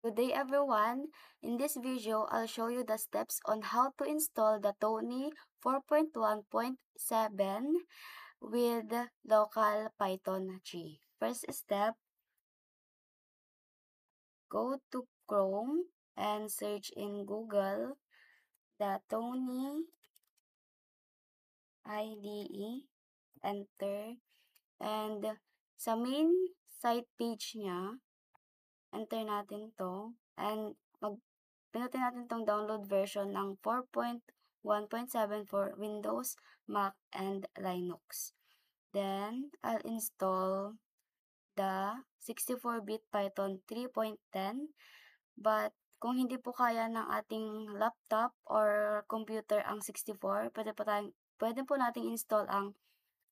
Good day everyone! In this video, I'll show you the steps on how to install the Tony 4.1.7 with local Python 3. First step, go to Chrome and search in Google the Tony IDE, enter, and sa main site page niya, enter natin to, and pinutin natin tong download version ng 4.1.7 for Windows, Mac, and Linux. Then, I'll install the 64-bit Python 3.10, but kung hindi po kaya ng ating laptop or computer ang 64, pwede po nating install ang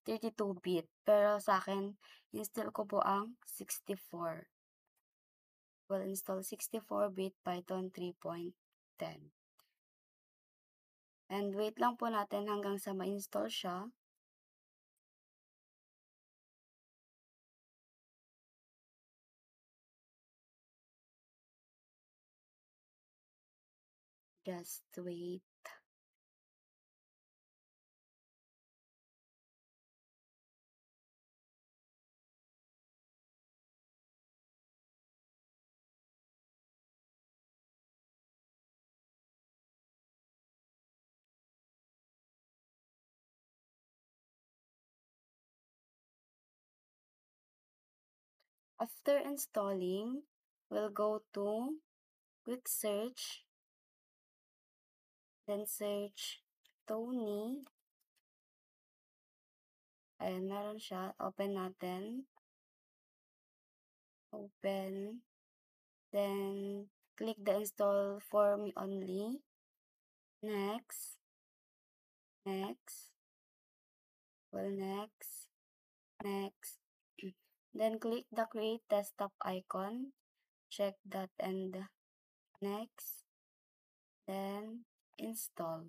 32-bit. Pero sa akin, install ko po ang 64. We'll install 64-bit Python 3.10. And wait lang po natin hanggang sa ma-install siya. Just wait. After installing, we'll go to quick search, then search Tony. Ayan, meron siya. Open natin. Open. Then, click the install for me only. Next. Next. Well, next. Next. Then, click the create desktop icon. Check that and next. Then, install.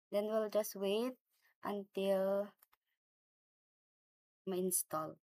Then, we'll just wait until ma-install.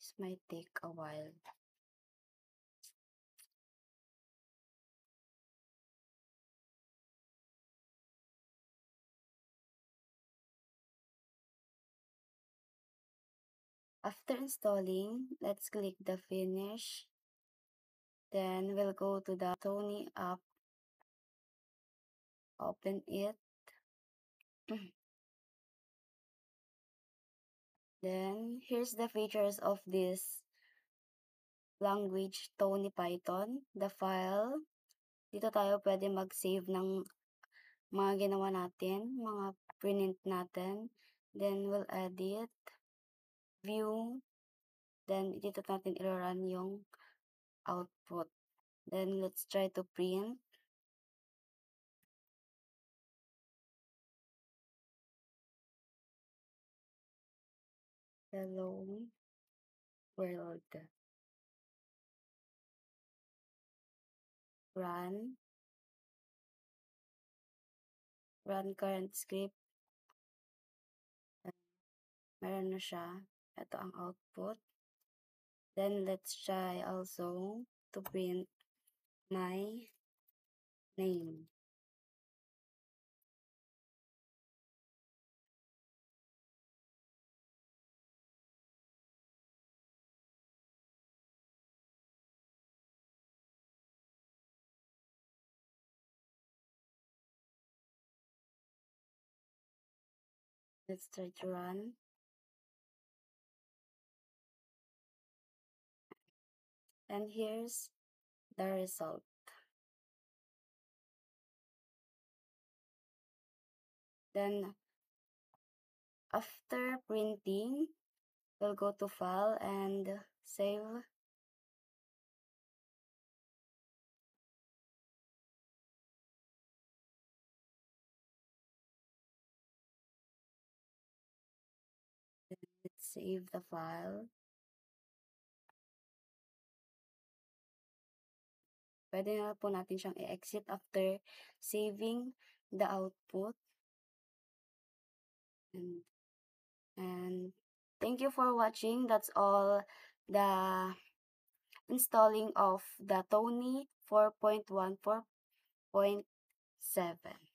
This might take a while. After installing, let's click the finish. Then we'll go to the Tony app. Open it. Then here's the features of this language, Tony Python. The file. Dito tayo pwede mag-save ng mga ginawa natin, mga print natin. Then we'll edit, view, then dito natin i-run yung output. Then let's try to print. Hello world. Run. Run current script. Meron na siya. Ito ang output. Then, let's try also to print my name. Let's try to run. And here's the result. Then, after printing, we'll go to File and Save. save the file. Pwede na po natin siyang i-exit after saving the output. And thank you for watching. That's all the installing of the Tony 4.1 4.7.